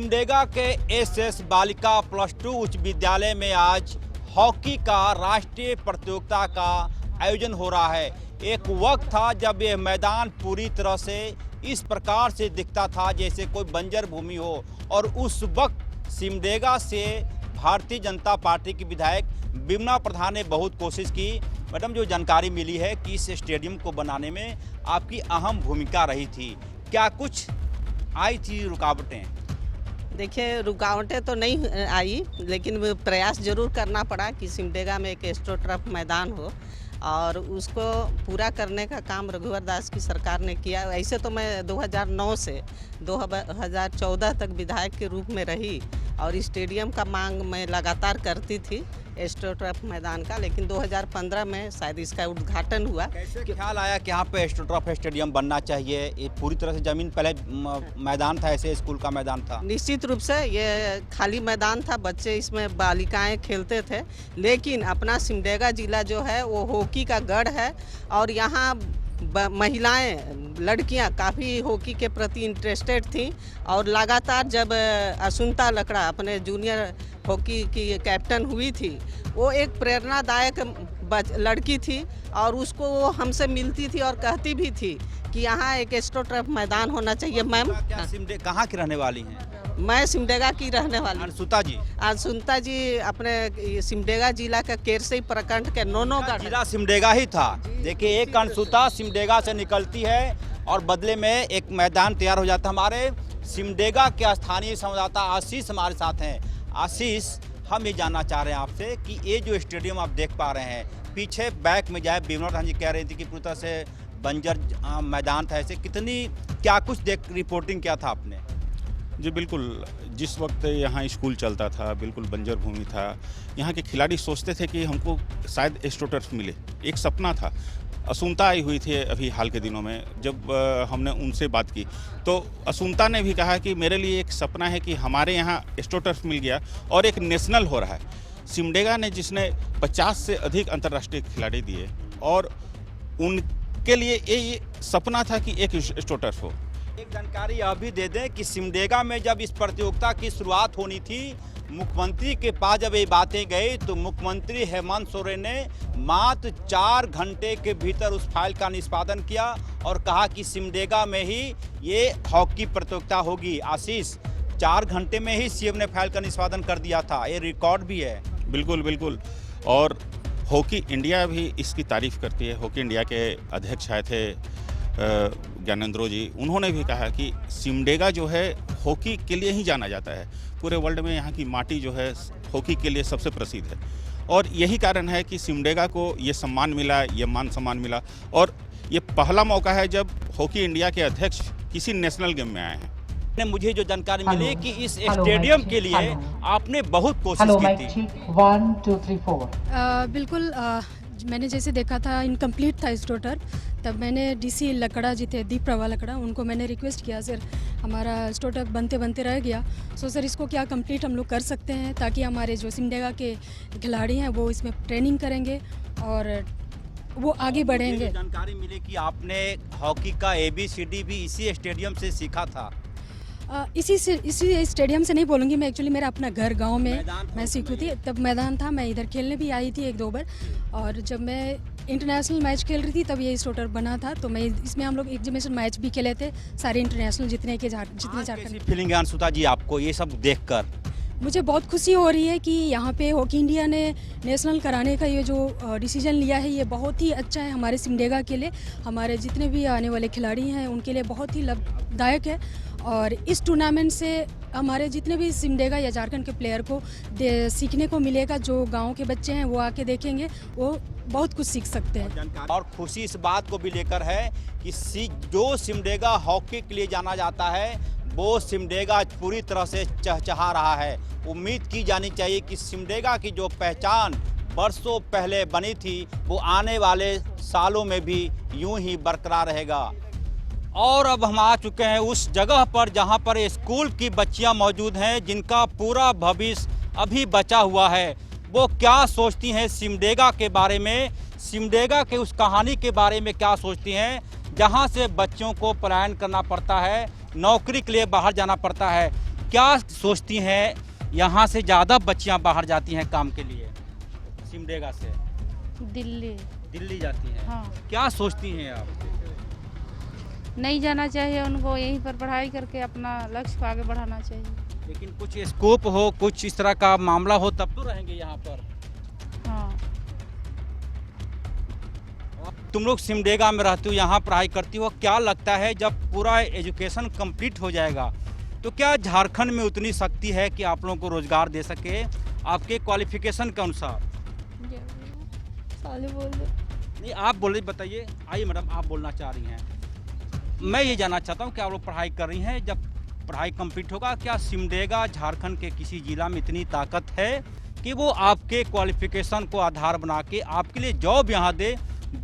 सिमडेगा के एसएस बालिका प्लस 2 उच्च विद्यालय में आज हॉकी का राष्ट्रीय प्रतियोगिता का आयोजन हो रहा है। एक वक्त था जब यह मैदान पूरी तरह से इस प्रकार से दिखता था जैसे कोई बंजर भूमि हो, और उस वक्त सिमडेगा से भारतीय जनता पार्टी की विधायक बिमला प्रधान ने बहुत कोशिश की। मैडम, जो जानकारी मिली है कि इस स्टेडियम को बनाने में आपकी अहम भूमिका रही थी, क्या कुछ आई थी रुकावटें? देखिए, रुकावटें तो नहीं आई, लेकिन प्रयास जरूर करना पड़ा कि सिमडेगा में एक एस्ट्रोटर्फ मैदान हो, और उसको पूरा करने का काम रघुवर दास की सरकार ने किया। ऐसे तो मैं 2009 से 2014 तक विधायक के रूप में रही और स्टेडियम का मांग मैं लगातार करती थी, एस्ट्रोटर्फ मैदान का, लेकिन 2015 में शायद इसका उद्घाटन हुआ। कैसे ख्याल आया कि यहाँ पे एस्ट्रोटर्फ स्टेडियम बनना चाहिए? ये पूरी तरह से जमीन पहले मैदान था, ऐसे स्कूल का मैदान था? निश्चित रूप से ये खाली मैदान था, बच्चे इसमें बालिकाएं खेलते थे, लेकिन अपना सिमडेगा जिला जो है वो हॉकी का गढ़ है, और यहाँ महिलाएं, लड़कियां काफ़ी हॉकी के प्रति इंटरेस्टेड थीं, और लगातार जब असुंता लकड़ा अपने जूनियर हॉकी की कैप्टन हुई थी, वो एक प्रेरणादायक लड़की थी, और उसको वो हमसे मिलती थी और कहती भी थी कि यहाँ एक एस्ट्रोटर्फ मैदान होना चाहिए। मैम, कहाँ की रहने वाली हैं? मैं सिमडेगा की रहने वाली। अंशुता जी अपने सिमडेगा जिला का केरसई प्रखंड के नौनोगढ़ जिला सिमडेगा ही था। देखिए, एक अंशुता सिमडेगा से निकलती है और बदले में एक मैदान तैयार हो जाता है। हमारे सिमडेगा के स्थानीय संवाददाता आशीष हमारे साथ हैं। आशीष, हम ये जानना चाह रहे हैं आपसे कि ये जो स्टेडियम आप देख पा रहे हैं, पीछे बैक में जाए बिमला प्रधान जी कह रही थी कि पूरी तरह से बंजर मैदान था, ऐसे क्या कुछ रिपोर्टिंग क्या था आपने? जी बिल्कुल, जिस वक्त यहाँ स्कूल चलता था बिल्कुल बंजर भूमि था। यहाँ के खिलाड़ी सोचते थे कि हमको शायद एस्ट्रोटर्फ मिले, एक सपना था। असुंता आई हुई थी अभी हाल के दिनों में, जब हमने उनसे बात की तो असुंता ने भी कहा कि मेरे लिए एक सपना है कि हमारे यहाँ एस्ट्रोटर्फ मिल गया और एक नेशनल हो रहा है। सिमडेगा ने जिसने 50 से अधिक अंतर्राष्ट्रीय खिलाड़ी दिए, और उनके लिए ये सपना था कि एक एस्ट्रोटर्फ हो। एक जानकारी यह भी दे दें कि सिमडेगा में जब इस प्रतियोगिता की शुरुआत होनी थी, मुख्यमंत्री के पास जब ये बातें गई तो मुख्यमंत्री हेमंत सोरेन ने मात्र 4 घंटे के भीतर उस फाइल का निष्पादन किया और कहा कि सिमडेगा में ही ये हॉकी प्रतियोगिता होगी। आशीष, 4 घंटे में ही सीएम ने फाइल का निष्पादन कर दिया था, ये रिकॉर्ड भी है। बिल्कुल बिल्कुल, और हॉकी इंडिया भी इसकी तारीफ करती है। हॉकी इंडिया के अध्यक्ष आए थे ज्ञानेंद्रो जी, उन्होंने भी कहा कि सिमडेगा जो है हॉकी के लिए ही जाना जाता है। पूरे वर्ल्ड में यहाँ की माटी जो है हॉकी के लिए सबसे प्रसिद्ध है, और यही कारण है कि सिमडेगा को ये सम्मान मिला, ये मान सम्मान मिला, और ये पहला मौका है जब हॉकी इंडिया के अध्यक्ष किसी नेशनल गेम में आए हैं। मुझे जो जानकारी मिली कि इस स्टेडियम के लिए आपने बहुत कोशिश की थी। 1 2 3 4 बिल्कुल, मैंने जैसे देखा था इनकम्प्लीट था एस्ट्रोटर्फ, तब मैंने डीसी लकड़ा जी थे, दीप प्रभा लकड़ा, उनको मैंने रिक्वेस्ट किया, सर हमारा एस्ट्रोटर्फ बनते बनते रह गया, सो सर इसको क्या कंप्लीट हम लोग कर सकते हैं, ताकि हमारे जो सिमडेगा के खिलाड़ी हैं वो इसमें ट्रेनिंग करेंगे और वो आगे बढ़ेंगे। जानकारी मिली कि आपने हॉकी का ABCD भी इसी स्टेडियम से सीखा था। इसी स्टेडियम से नहीं बोलूँगी मैं, एक्चुअली मेरा अपना घर गांव में मैं सीखी थी, तब मैदान था, मैं इधर खेलने भी आई थी 1-2 बार, और जब मैं इंटरनेशनल मैच खेल रही थी तब ये एस्ट्रोटर्फ बना था, तो मैं इसमें हम लोग एग्जीबिशन मैच भी खेले थे, सारे इंटरनेशनल जितने झारखंड। फीलिंग है अंशुता जी आपको ये सब देखकर? मुझे बहुत खुशी हो रही है कि यहाँ पे हॉकी इंडिया ने नेशनल कराने का ये जो डिसीजन लिया है, ये बहुत ही अच्छा है हमारे सिमडेगा के लिए, हमारे जितने भी आने वाले खिलाड़ी हैं उनके लिए बहुत ही लाभदायक है, और इस टूर्नामेंट से हमारे जितने भी सिमडेगा या झारखंड के प्लेयर को सीखने को मिलेगा। जो गांव के बच्चे हैं वो आके देखेंगे, वो बहुत कुछ सीख सकते हैं। और खुशी इस बात को भी लेकर है कि जो सिमडेगा हॉकी के लिए जाना जाता है, वो सिमडेगा पूरी तरह से चहचहा रहा है। उम्मीद की जानी चाहिए कि सिमडेगा की जो पहचान बरसों पहले बनी थी, वो आने वाले सालों में भी यूं ही बरकरार रहेगा। और अब हम आ चुके हैं उस जगह पर जहां पर स्कूल की बच्चियां मौजूद हैं, जिनका पूरा भविष्य अभी बचा हुआ है। वो क्या सोचती हैं सिमडेगा के बारे में, सिमडेगा के उस कहानी के बारे में क्या सोचती हैं, जहां से बच्चों को पलायन करना पड़ता है, नौकरी के लिए बाहर जाना पड़ता है। क्या सोचती हैं, यहाँ से ज़्यादा बच्चियाँ बाहर जाती हैं काम के लिए सिमडेगा से? दिल्ली जाती हैं। हाँ। क्या सोचती हैं आप? नहीं जाना चाहिए उनको, यहीं पर पढ़ाई करके अपना लक्ष्य को आगे बढ़ाना चाहिए। लेकिन कुछ स्कोप हो, कुछ इस तरह का मामला हो तब तो रहेंगे यहाँ पर। हाँ। तुम लोग सिमडेगा में रहती हो, यहाँ पढ़ाई करती हो, क्या लगता है जब पूरा एजुकेशन कंप्लीट हो जाएगा तो क्या झारखंड में उतनी शक्ति है कि आप लोगों को रोजगार दे सके आपके क्वालिफिकेशन के अनुसार? नहीं, आप बोले, बताइए। आइए मैडम, आप बोलना चाह रही हैं। मैं ये जानना चाहता हूँ कि आप लोग पढ़ाई कर रही हैं, जब पढ़ाई कंप्लीट होगा क्या सिमडेगा झारखंड के किसी जिला में इतनी ताकत है कि वो आपके क्वालिफिकेशन को आधार बना के आपके लिए जॉब यहाँ दे,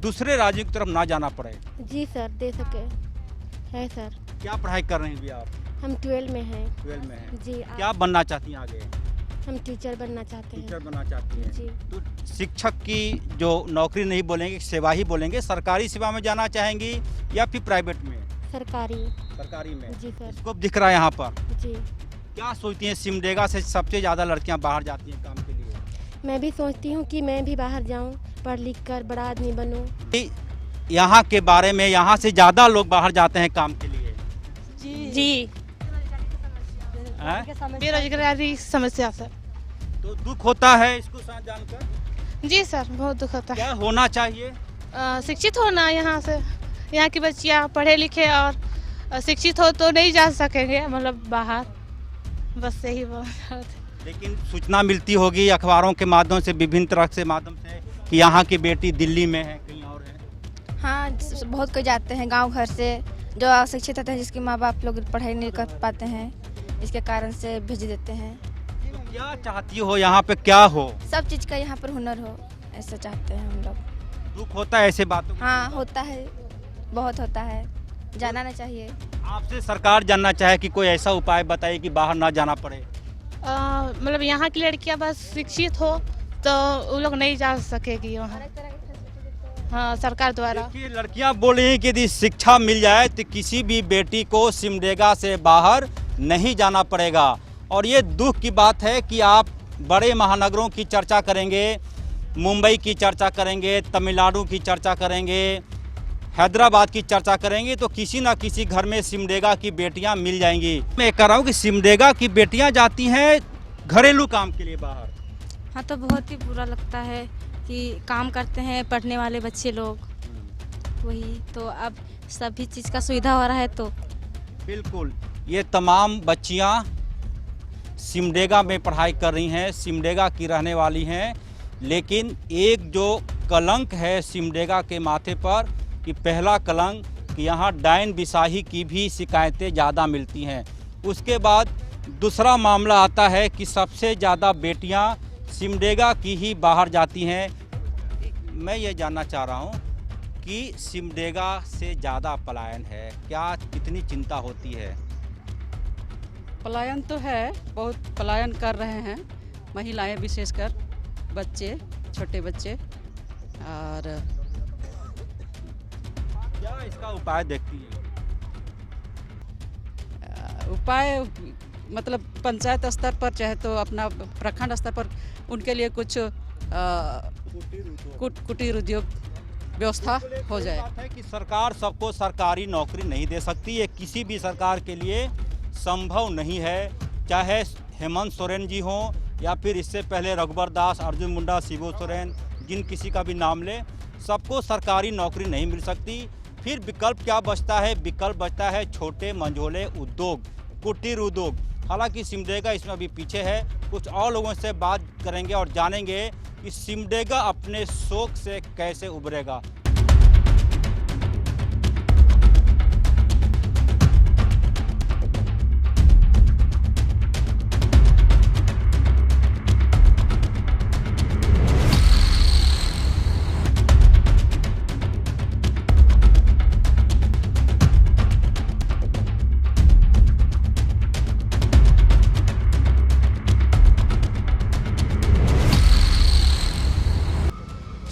दूसरे राज्यों की तरफ ना जाना पड़े? जी सर, दे सके है सर। क्या पढ़ाई कर रही हैं भी आप? हम 12 में हैं। 12 में हैं। जी। क्या बनना चाहती हैं आगे? हम टीचर बनना चाहते हैं। टीचर बनना चाहती हैं। जी। तो शिक्षक की जो नौकरी नहीं बोलेंगे, सेवा ही बोलेंगे, सरकारी सेवा में जाना चाहेंगी या फिर प्राइवेट में? सरकारी में। जी सर। स्कोप दिख रहा है यहाँ पर। जी। क्या सोचती हैं, सिमडेगा से सबसे ज़्यादा लड़कियाँ बाहर जाती हैं काम के लिए? मैं भी सोचती हूँ कि मैं भी बाहर जाऊँ, पढ़ लिख कर बड़ा आदमी बनूँ। यहाँ के बारे में, यहाँ से ज़्यादा लोग बाहर जाते हैं काम के लिए? जी। हैं? बेरोजगारी समस्या सर। तो दुख होता है इसको जानकर? जी सर, बहुत दुख होता है। क्या होना चाहिए? शिक्षित होना, यहाँ से यहाँ की बच्चियाँ पढ़े लिखे और शिक्षित हो तो नहीं जा सकेंगे मतलब बाहर, बस यही बहुत। लेकिन सूचना मिलती होगी अखबारों के माध्यम से, विभिन्न तरह से माध्यम से, कि यहाँ की बेटी दिल्ली में है, कहीं और है। हाँ, बहुत कोई जाते हैं गांव घर से जो अशिक्षित होते हैं, जिसके माँ बाप लोग पढ़ाई नहीं कर पाते हैं, इसके कारण से भेज देते हैं। तो क्या चाहती हो, यहाँ पे क्या हो? सब चीज़ का यहाँ पर हुनर हो, ऐसा चाहते हैं हम लोग। दुख होता है ऐसे बातों का? हाँ, होता है, बहुत होता है, जाना नहीं चाहिए। आपसे सरकार जानना चाहे कि कोई ऐसा उपाय बताइए कि बाहर ना जाना पड़े। मतलब यहाँ की लड़कियाँ बस शिक्षित हो तो वो लोग नहीं जा सकेगी वहाँ। हाँ, सरकार द्वारा। देखिए, लड़कियां बोल रही हैं कि यदि शिक्षा मिल जाए तो किसी भी बेटी को सिमडेगा से बाहर नहीं जाना पड़ेगा। और ये दुख की बात है कि आप बड़े महानगरों की चर्चा करेंगे, मुंबई की चर्चा करेंगे, तमिलनाडु की चर्चा करेंगे, हैदराबाद की चर्चा करेंगे, तो किसी ना किसी घर में सिमडेगा की बेटियां मिल जाएंगी। मैं कह रहा हूँ कि सिमडेगा की बेटियां जाती हैं घरेलू काम के लिए बाहर। हाँ, तो बहुत ही बुरा लगता है कि काम करते हैं पढ़ने वाले बच्चे लोग, वही तो अब सभी चीज़ का सुविधा हो रहा है तो। बिल्कुल, ये तमाम बच्चियां सिमडेगा में पढ़ाई कर रही हैं, सिमडेगा की रहने वाली हैं, लेकिन एक जो कलंक है सिमडेगा के माथे पर, कि पहला कलंक कि यहाँ डायन बिसाही की भी शिकायतें ज़्यादा मिलती हैं। उसके बाद दूसरा मामला आता है कि सबसे ज़्यादा बेटियाँ सिमडेगा की ही बाहर जाती हैं। मैं ये जानना चाह रहा हूँ कि सिमडेगा से ज़्यादा पलायन है, क्या कितनी चिंता होती है? पलायन तो है, बहुत पलायन कर रहे हैं महिलाएं, विशेषकर बच्चे, छोटे बच्चे। और क्या इसका उपाय देखती है? उपाय मतलब पंचायत स्तर पर चाहे तो अपना प्रखंड स्तर पर उनके लिए कुछ कुटीर उद्योग व्यवस्था हो जाए। बात है कि सरकार सबको सरकारी नौकरी नहीं दे सकती, ये किसी भी सरकार के लिए संभव नहीं है, चाहे हेमंत सोरेन जी हों या फिर इससे पहले रघुवर दास, अर्जुन मुंडा, शिबू सोरेन, जिन किसी का भी नाम ले, सबको सरकारी नौकरी नहीं मिल सकती। फिर विकल्प क्या बचता है? विकल्प बचता है छोटे मंझोले उद्योग, कुटीर उद्योग। हालांकि सिमडेगा इसमें अभी पीछे है। कुछ और लोगों से बात करेंगे और जानेंगे कि सिमडेगा अपने शोक से कैसे उभरेगा।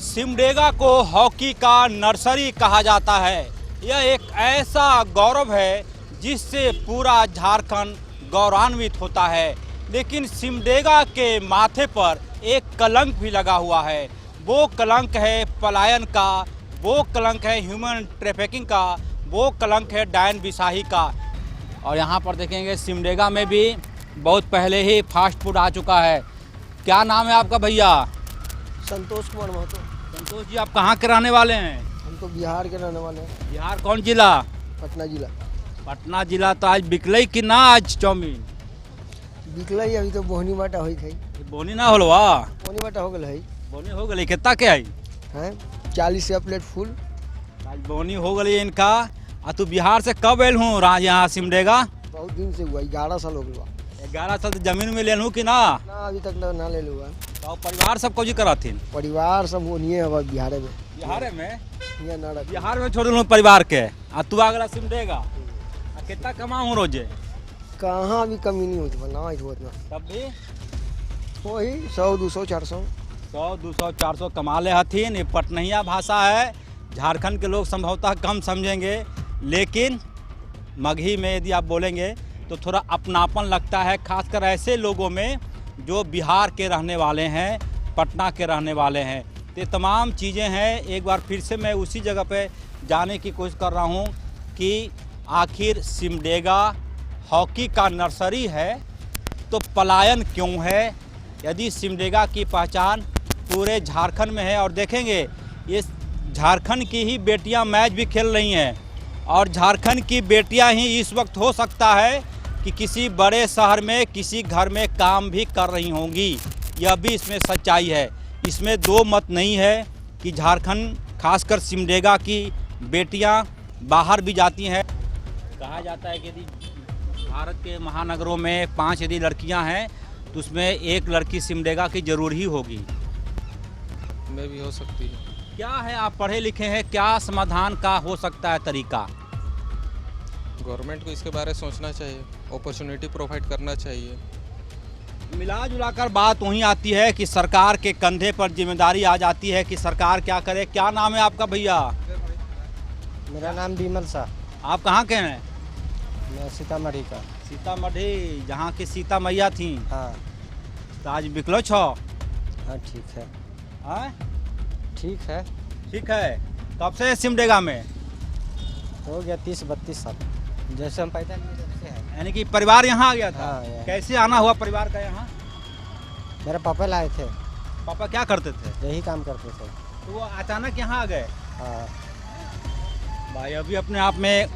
सिमडेगा को हॉकी का नर्सरी कहा जाता है। यह एक ऐसा गौरव है जिससे पूरा झारखंड गौरवान्वित होता है। लेकिन सिमडेगा के माथे पर एक कलंक भी लगा हुआ है। वो कलंक है पलायन का, वो कलंक है ह्यूमन ट्रैफिकिंग का, वो कलंक है डायन बिसाही का। और यहाँ पर देखेंगे सिमडेगा में भी बहुत पहले ही फास्ट फूड आ चुका है। क्या नाम है आपका भैया? संतोष कुमार महतो। संतोष जी, आप कहाँ के रहने वाले हैं? हम तो बिहार के रहने वाले हैं। बिहार कौन जिला? पटना जिला। पटना जिला। तो आज बिकलई कि ना आज चाउमीन? बिकलई अभी तो बोहनी बाटा हुई थी। बोनी ना होलवा? बोहनी बाटा हो गल है। बोनी हो गई कितना के आई हैं 40 से प्लेट फुल। आज बोनी हो गई इनका। आ तू बिहार से कब आयल हूँ यहाँ सिमडेगा? बहुत दिन से हुआ, 11 साल हो गया। 11 साल से जमीन में ले लूँ कि ना? ना अभी तक ना ले लूँगा। तो परिवार सब कौन कराथिन? परिवार सब वो नहीं है बिहार में। बिहार में? यहाँ ना रख। बिहार में छोड़ दूँ परिवार के। आ तू आ गया सिमडेगा। कितना कमाऊँ रोजे? कहाँ अभी कमी नहीं होती ना उतना। तब भी वही 100 200 400 100 200 400 कमा ले हथिन। ये पटनहिया भाषा है। झारखंड के लोग संभवतः कम समझेंगे, लेकिन मगही में यदि आप बोलेंगे तो थोड़ा अपनापन लगता है, खासकर ऐसे लोगों में जो बिहार के रहने वाले हैं, पटना के रहने वाले हैं। तो ये तमाम चीज़ें हैं। एक बार फिर से मैं उसी जगह पे जाने की कोशिश कर रहा हूँ कि आखिर सिमडेगा हॉकी का नर्सरी है तो पलायन क्यों है। यदि सिमडेगा की पहचान पूरे झारखंड में है, और देखेंगे ये झारखंड की ही बेटियां मैच भी खेल रही हैं, और झारखंड की बेटियां ही इस वक्त हो सकता है कि किसी बड़े शहर में किसी घर में काम भी कर रही होंगी। यह भी इसमें सच्चाई है। इसमें दो मत नहीं है कि झारखंड खासकर सिमडेगा की बेटियां बाहर भी जाती हैं। कहा जाता है कि यदि भारत के महानगरों में 5 यदि लड़कियां हैं तो उसमें एक लड़की सिमडेगा की जरूर ही होगी। में भी हो सकती है। क्या है, आप पढ़े लिखे हैं, क्या समाधान का हो सकता है तरीका? गवर्नमेंट को इसके बारे में सोचना चाहिए, अपॉर्चुनिटी प्रोवाइड करना चाहिए। मिला जुलाकर बात वहीं आती है कि सरकार के कंधे पर जिम्मेदारी आ जाती है कि सरकार क्या करे। क्या नाम है आपका भैया? मेरा नाम विमल शाह। आप कहाँ के हैं? मैं सीतामढ़ी का। सीतामढ़ी, जहाँ की सीता मैया थी। हाँ। तो आज बिकलो छो? हाँ ठीक है। हाँ ठीक है। ठीक है। कब से सिमडेगा में? हो गया 30-32 साल, जैसे हम पैदा लिए तब से है। यानी कि परिवार यहाँ आ गया था? हाँ, कैसे आना हुआ परिवार का यहाँ? मेरे पापा लाए थे। पापा क्या करते थे? यही काम करते थे। तो वो अचानक यहाँ आ गए? हाँ भाई, अभी अपने आप में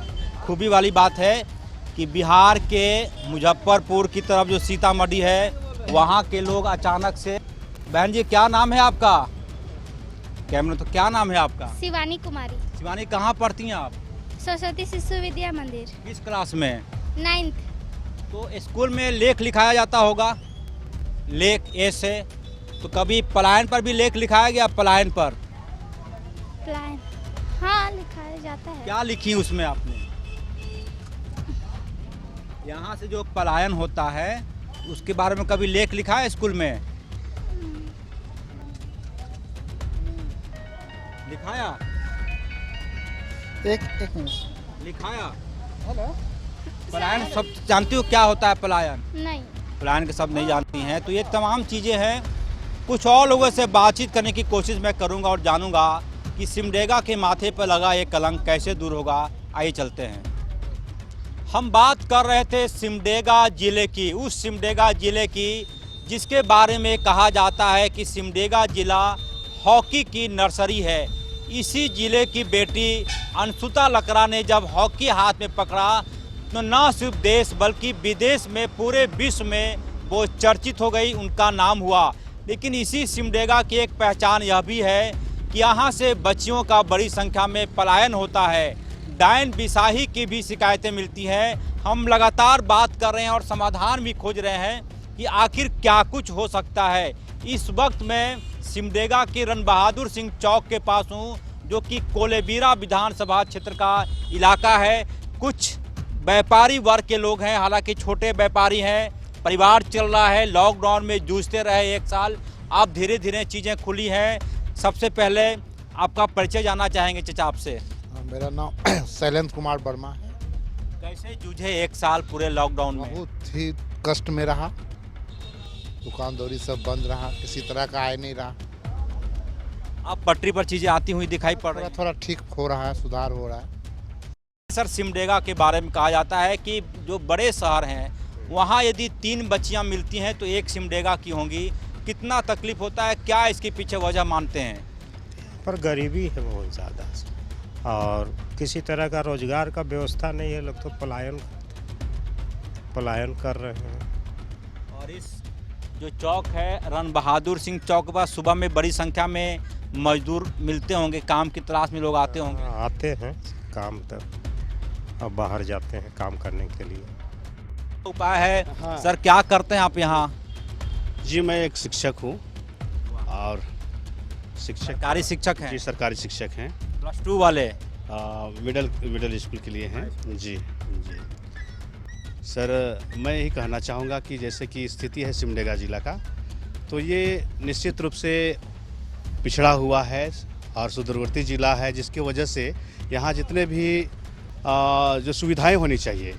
खूबी वाली बात है कि बिहार के मुजफ्फरपुर की तरफ जो सीतामढ़ी है, वहाँ के लोग अचानक से। बहन जी, क्या नाम है आपका? कैमरा तो क्या नाम है आपका? शिवानी कुमारी। शिवानी, कहाँ पढ़ती हैं आप? सरस्वती शिशु विद्या मंदिर। किस क्लास में? 9th। तो स्कूल में लेख लिखाया जाता होगा, लेख ए से। तो कभी पलायन पर भी लेख लिखाया गया? पलायन पर पलायन, हाँ लिखाया जाता है। क्या लिखी उसमें आपने? यहाँ से जो पलायन होता है उसके बारे में कभी लेख लिखा है स्कूल में? लिखाया? एक मिनट। लिखाया? पलायन सब जानती हो क्या होता है पलायन? नहीं। पलायन के सब नहीं जानती हैं। तो ये तमाम चीज़ें हैं। कुछ और लोगों से बातचीत करने की कोशिश मैं करूंगा और जानूंगा कि सिमडेगा के माथे पर लगा ये कलंक कैसे दूर होगा। आइए चलते हैं। हम बात कर रहे थे सिमडेगा ज़िले की, उस सिमडेगा ज़िले की जिसके बारे में कहा जाता है कि सिमडेगा ज़िला हॉकी की नर्सरी है। इसी ज़िले की बेटी अंशुता लकड़ा ने जब हॉकी हाथ में पकड़ा तो न सिर्फ देश बल्कि विदेश में, पूरे विश्व में वो चर्चित हो गई, उनका नाम हुआ। लेकिन इसी सिमडेगा की एक पहचान यह भी है कि यहाँ से बच्चियों का बड़ी संख्या में पलायन होता है। डायन बिसाही की भी शिकायतें मिलती हैं। हम लगातार बात कर रहे हैं और समाधान भी खोज रहे हैं कि आखिर क्या कुछ हो सकता है। इस वक्त मैं सिमडेगा के रण बहादुर सिंह चौक के पास हूँ, जो कि कोलेबीरा विधानसभा क्षेत्र का इलाका है। कुछ व्यापारी वर्ग के लोग हैं, हालांकि छोटे व्यापारी हैं, परिवार चल रहा है, लॉकडाउन में जूझते रहे 1 साल। अब धीरे धीरे चीज़ें खुली हैं। सबसे पहले आपका परिचय जानना चाहेंगे चचा आपसे। मेरा नाम शैलेंद्र कुमार वर्मा है। कैसे जूझे एक साल पूरे लॉकडाउन में? बहुत ही कष्ट में रहा, दुकानदारी सब बंद रहा, किसी तरह का आय नहीं रहा। अब पटरी पर चीजें आती हुई दिखाई पड़ रही थोड़ा ठीक हो रहा है, सुधार हो रहा है। सर, सिमडेगा के बारे में कहा जाता है कि जो बड़े शहर हैं वहाँ यदि 3 बच्चियाँ मिलती हैं तो एक सिमडेगा की होंगी। कितना तकलीफ होता है, क्या इसके पीछे वजह मानते हैं? पर गरीबी है बहुत ज़्यादा और किसी तरह का रोजगार का व्यवस्था नहीं है। लोग तो पलायन कर रहे हैं। और इस जो चौक है रण बहादुर सिंह चौक पर सुबह में बड़ी संख्या में मजदूर मिलते होंगे, काम की तलाश में लोग आते होंगे। आते हैं काम तो, अब बाहर जाते हैं काम करने के लिए। उपाय है। हाँ। सर, क्या करते हैं आप यहाँ? जी, मैं एक शिक्षक हूँ और सरकारी शिक्षक हैं? जी, सरकारी शिक्षक हैं। +2 वाले? मिडिल स्कूल के लिए हैं। जी जी सर, मैं यही कहना चाहूँगा कि जैसे कि स्थिति है सिमडेगा ज़िला का, तो ये निश्चित रूप से पिछड़ा हुआ है और सुदूरवर्ती ज़िला है, जिसकी वजह से यहाँ जितने भी जो सुविधाएं होनी चाहिए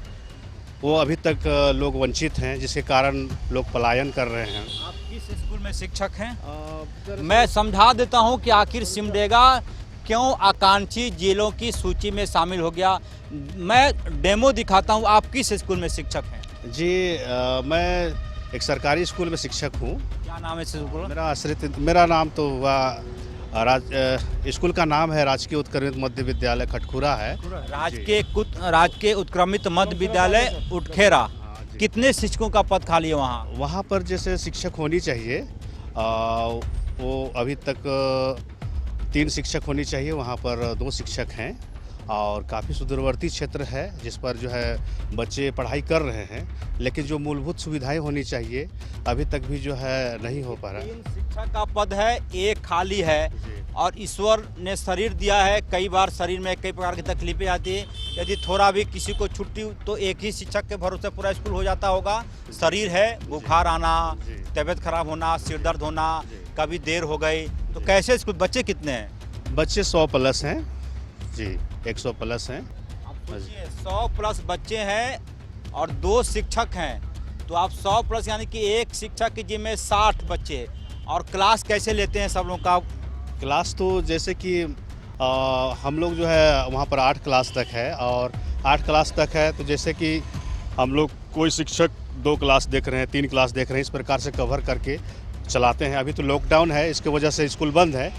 वो अभी तक लोग वंचित हैं, जिसके कारण लोग पलायन कर रहे हैं। आप किस स्कूल में शिक्षक हैं? मैं समझा देता हूं कि आखिर सिमडेगा क्यों आकांक्षी जिलों की सूची में शामिल हो गया। मैं डेमो दिखाता हूं। आप किस स्कूल में शिक्षक हैं? जी, मैं एक सरकारी स्कूल में शिक्षक हूं। क्या नाम है स्कूल? मेरा नाम तो हुआ स्कूल का नाम है राजकीय उत्क्रमित मध्य विद्यालय खटखुरा है। राजकीय उत्क्रमित मध्य विद्यालय उटखेरा। कितने शिक्षकों का पद खाली है वहाँ? वहाँ पर जैसे शिक्षक होनी चाहिए वो अभी तक 3 शिक्षक होनी चाहिए, वहाँ पर 2 शिक्षक हैं और काफ़ी सुदूरवर्ती क्षेत्र है जिस पर जो है बच्चे पढ़ाई कर रहे हैं, लेकिन जो मूलभूत सुविधाएं होनी चाहिए अभी तक भी जो है नहीं हो पा रहा। 3 शिक्षक का पद है, 1 खाली है और ईश्वर ने शरीर दिया है। कई बार शरीर में कई प्रकार की तकलीफें आती है, यदि थोड़ा भी किसी को छुट्टी तो एक ही शिक्षक के भरोसे पूरा स्कूल हो जाता होगा। शरीर है, बुखार आना, तबीयत खराब होना, सिर दर्द होना, कभी देर हो गई, तो कैसे स्कूल? बच्चे कितने हैं? बच्चे 100+ हैं जी, 100+ हैं। 100+ बच्चे हैं और 2 शिक्षक हैं, तो आप 100+ यानी कि एक शिक्षक की जिम्मे 60 बच्चे। और क्लास कैसे लेते हैं सब लोग का? क्लास तो जैसे कि हम लोग जो है वहाँ पर 8 क्लास तक है और 8 क्लास तक है, तो जैसे कि हम लोग कोई शिक्षक 2 क्लास देख रहे हैं, 3 क्लास देख रहे हैं, इस प्रकार से कवर करके चलाते हैं। अभी तो लॉकडाउन है, इसके वजह से स्कूल बंद है,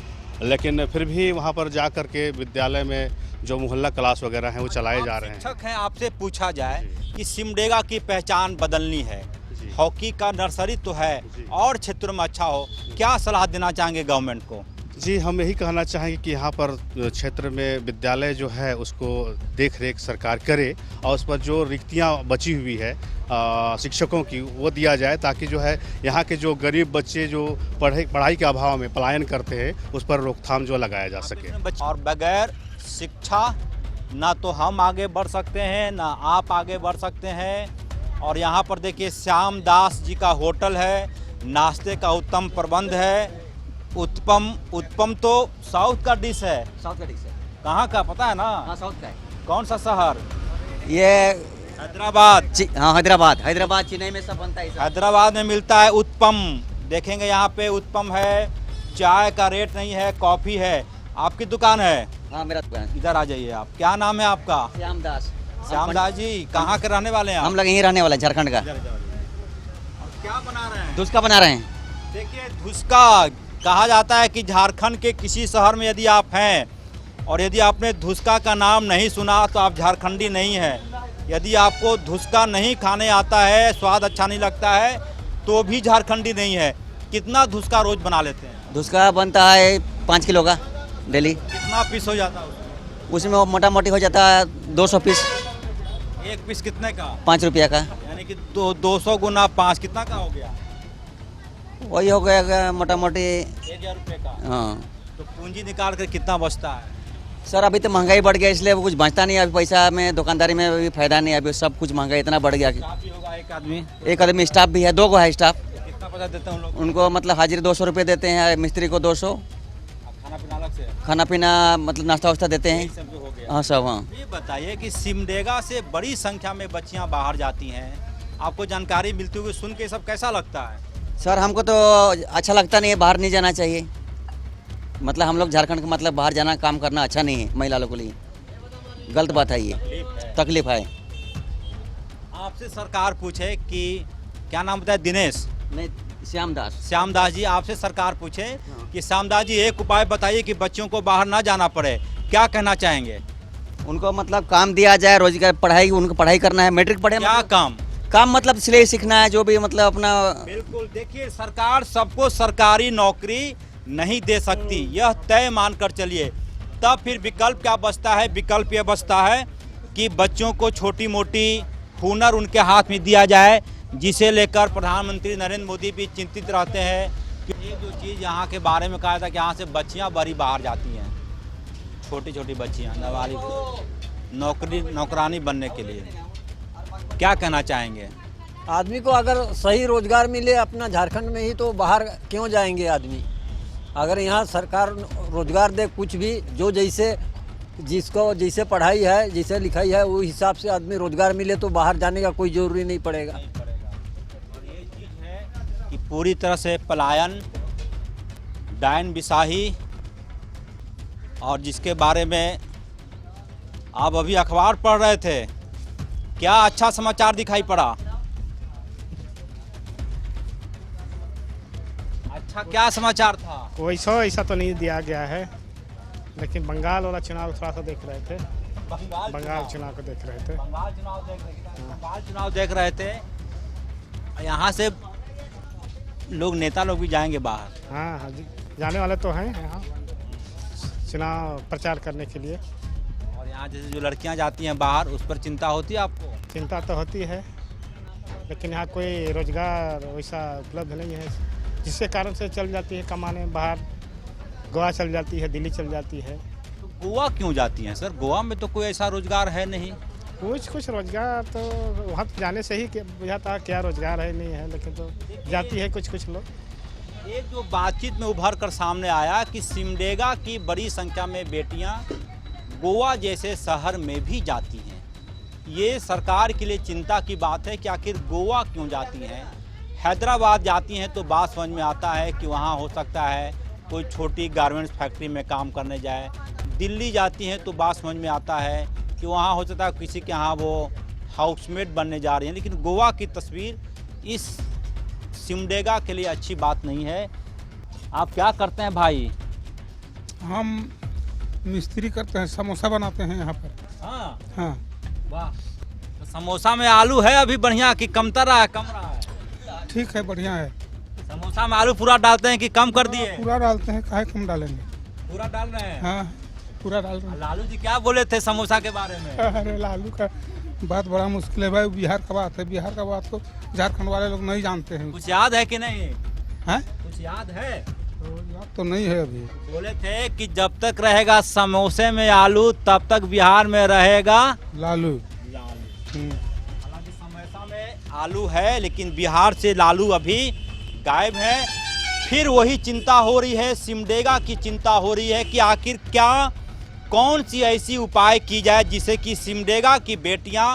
लेकिन फिर भी वहाँ पर जा कर के विद्यालय में जो मोहल्ला क्लास वगैरह हैं वो चलाए जा रहे हैं। शिक्षक हैं, आपसे पूछा जाए कि सिमडेगा की पहचान बदलनी है, हॉकी का नर्सरी तो है और क्षेत्रों में अच्छा हो, क्या सलाह देना चाहेंगे गवर्नमेंट को? जी, हम यही कहना चाहेंगे कि यहाँ पर क्षेत्र में विद्यालय जो है उसको देख रेख सरकार करे और उस पर जो रिक्तियाँ बची हुई है शिक्षकों की वो दिया जाए, ताकि जो है यहाँ के जो गरीब बच्चे जो पढ़ाई के अभाव में पलायन करते हैं उस पर रोकथाम जो लगाया जा सके। और बगैर शिक्षा ना तो हम आगे बढ़ सकते हैं ना आप आगे बढ़ सकते हैं। और यहाँ पर देखिए श्यामदास जी का होटल है, नाश्ते का उत्तम प्रबंध है। उत्पम तो साउथ का डिश है। साउथ का डिश है। कहाँ का पता है ना? हाँ, साउथ का है। कौन सा शहर? ये हैदराबाद। हाँ, हैदराबाद चेन्नई में सब बनता है। हैदराबाद में मिलता है उत्पम। देखेंगे यहाँ पे उत्पम है, चाय का रेट नहीं है, कॉफ़ी है। आपकी दुकान है? हाँ, मेरा दुकान है। इधर आ जाइए आप। क्या नाम है आपका? श्यामदास। श्यामदास जी, कहाँ के रहने वाले हैं आप? हम लोग यहीं रहने वाले हैं, झारखंड का। क्या बना रहे हैं? धुसका बना रहे हैं। देखिए, धुसका कहा जाता है कि झारखंड के किसी शहर में यदि आप हैं और यदि आपने धुसका का नाम नहीं सुना तो आप झारखंडी नहीं हैं। यदि आपको धुसका नहीं खाने आता है, स्वाद अच्छा नहीं लगता है, तो भी झारखंडी नहीं है। कितना धुसका रोज बना लेते हैं? धुसका बनता है 5 किलो का डेली। कितना पीस हो जाता है उसमें? मोटा मोटी हो जाता है 200 पीस। एक पीस कितने का? 5 रुपया का। यानी कि 200 गुना 5 कितना का हो गया? वही हो गया मोटा मोटी 1000 रुपये का। हाँ। तो पूंजी निकाल कर कितना बचता है? सर, अभी तो महंगाई बढ़ गया, इसलिए वो कुछ बचता नहीं। अभी पैसा में दुकानदारी में अभी फायदा नहीं है, अभी सब कुछ महंगाई इतना बढ़ गया। होगा एक आदमी स्टाफ भी है, 2 को है स्टाफ। कितना पैसा देते हैं लोग? उनको मतलब हाजिरी 200 रुपये देते हैं, मिस्त्री को 200। खाना पीना अलग से? खाना पीना मतलब नाश्ता वास्ता देते हैं। सब हो गया। हाँ सब, हाँ। ये बताइए कि सिमडेगा से बड़ी संख्या में बच्चियां बाहर जाती हैं, आपको जानकारी मिलती हुई सुन के सब कैसा लगता है? सर हमको तो अच्छा लगता नहीं है, बाहर नहीं जाना चाहिए। मतलब हम लोग झारखंड का मतलब बाहर जाना काम करना अच्छा नहीं है महिला लोगों के लिए, गलत बात है, ये तकलीफ है। आपसे सरकार पूछे कि क्या नाम बताया, दिनेश नहीं श्यामदास जी, आपसे सरकार पूछे कि श्यामदास जी एक उपाय बताइए कि बच्चों को बाहर ना जाना पड़े, क्या कहना चाहेंगे? उनको मतलब काम दिया जाए, रोजगार, पढ़ाई, उनको पढ़ाई करना है, मैट्रिक पढ़े। क्या मतलब, काम मतलब सिलाई सीखना है, जो भी मतलब अपना। बिल्कुल, देखिए सरकार सबको सरकारी नौकरी नहीं दे सकती, यह तय मानकर चलिए। तब फिर विकल्प क्या बचता है? विकल्प यह बचता है कि बच्चों को छोटी मोटी हुनर उनके हाथ में दिया जाए, जिसे लेकर प्रधानमंत्री नरेंद्र मोदी भी चिंतित रहते हैं। कि ये जो चीज़ यहाँ के बारे में कहा था कि यहाँ से बच्चियाँ बड़ी बाहर जाती हैं, छोटी छोटी बच्चियाँ नाबालिग नौकरानी बनने के लिए, क्या कहना चाहेंगे? आदमी को अगर सही रोजगार मिले अपना झारखंड में ही तो बाहर क्यों जाएंगे आदमी? अगर यहाँ सरकार रोजगार दे, कुछ भी जो जैसे जिसको जैसे पढ़ाई है, जैसे लिखाई है, वो हिसाब से आदमी रोजगार मिले तो बाहर जाने का कोई जरूरी नहीं पड़ेगा। और ये चीज़ है कि पूरी तरह से पलायन, डायन बिसाही, और जिसके बारे में आप अभी अखबार पढ़ रहे थे, क्या अच्छा समाचार दिखाई पड़ा? अच्छा क्या समाचार था? वैसा ऐसा तो नहीं दिया गया है, लेकिन बंगाल वाला चुनाव थोड़ा सा देख रहे थे। बंगाल चुनाव को देख रहे थे। बंगाल चुनाव देख रहे थे। यहाँ से लोग, नेता लोग भी जाएंगे बाहर। हाँ हाँ जी, जाने वाले तो हैं यहाँ चुनाव प्रचार करने के लिए। और यहाँ जैसे जो लड़कियाँ जाती हैं बाहर, उस पर चिंता होती है आपको? चिंता तो होती है, लेकिन यहाँ कोई रोजगार वैसा उपलब्ध नहीं है, जिसके कारण से चल जाती है कमाने बाहर। गोवा चल जाती है, दिल्ली चल जाती है। तो गोवा क्यों जाती हैं सर? गोवा में तो कोई ऐसा रोजगार है नहीं। कुछ रोजगार तो वहाँ जाने से ही बुझाता है क्या रोजगार है, नहीं है, लेकिन तो जाती है कुछ लोग। एक जो बातचीत में उभर कर सामने आया कि सिमडेगा की बड़ी संख्या में बेटियां गोवा जैसे शहर में भी जाती हैं। ये सरकार के लिए चिंता की बात है कि आखिर गोवा क्यों जाती हैं। हैदराबाद जाती हैं तो बात समझ में आता है कि वहाँ हो सकता है कोई छोटी गारमेंट्स फैक्ट्री में काम करने जाए। दिल्ली जाती हैं तो बात समझ में आता है कि वहाँ हो सकता है किसी के यहाँ वो हाउसमेट बनने जा रही हैं। लेकिन गोवा की तस्वीर इस सिमडेगा के लिए अच्छी बात नहीं है। आप क्या करते हैं भाई? हम मिस्त्री करते हैं, समोसा बनाते हैं यहाँ पर। हाँ हाँ। वाह, तो समोसा में आलू है अभी बढ़िया कि कमतर रहा है, कम रहा है? ठीक है, बढ़िया है। समोसा में आलू पूरा डालते हैं कि कम कर दिए? पूरा डालते हैं, काहे कम डालेंगे? पूरा डाल रहे हैं? हाँ, पूरा डाल रहे हैं। लालू जी क्या बोले थे समोसा के बारे में? अरे लालू का बात बड़ा मुश्किल है भाई, बिहार का बात है। बिहार का बात को झारखंड वाले लोग नहीं जानते हैं। कुछ याद है कि नहीं? है कुछ याद है? याद तो नहीं है अभी। बोले थे कि जब तक रहेगा समोसे में आलू तब तक बिहार में रहेगा लालू। हालांकि समोसा में आलू है, लेकिन बिहार से लालू अभी गायब है। फिर वही चिंता हो रही है, सिमडेगा की चिंता हो रही है कि आखिर क्या, कौन सी ऐसी उपाय की जाए जिससे कि सिमडेगा की बेटियां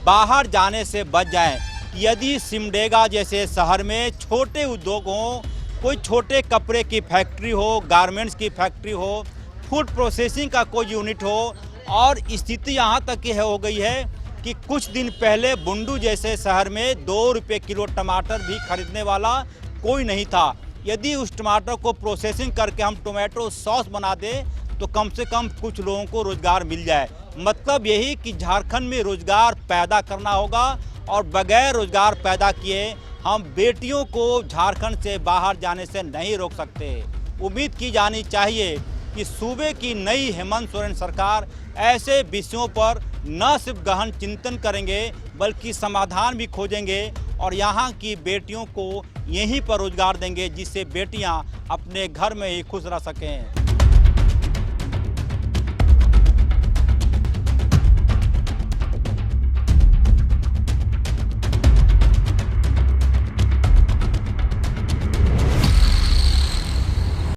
बाहर जाने से बच जाएं। यदि सिमडेगा जैसे शहर में छोटे उद्योग हों, कोई छोटे कपड़े की फैक्ट्री हो, गारमेंट्स की फैक्ट्री हो, फूड प्रोसेसिंग का कोई यूनिट हो, और स्थिति यहाँ तक की हो गई है कि कुछ दिन पहले बुंडू जैसे शहर में 2 रुपये किलो टमाटर भी खरीदने वाला कोई नहीं था। यदि उस टमाटर को प्रोसेसिंग करके हम टोमेटो सॉस बना दें तो कम से कम कुछ लोगों को रोजगार मिल जाए। मतलब यही कि झारखंड में रोजगार पैदा करना होगा, और बगैर रोजगार पैदा किए हम बेटियों को झारखंड से बाहर जाने से नहीं रोक सकते। उम्मीद की जानी चाहिए कि सूबे की नई हेमंत सोरेन सरकार ऐसे विषयों पर न सिर्फ गहन चिंतन करेंगे बल्कि समाधान भी खोजेंगे, और यहाँ की बेटियों को यहीं पर रोजगार देंगे जिससे बेटियाँ अपने घर में ही खुश रह सकें।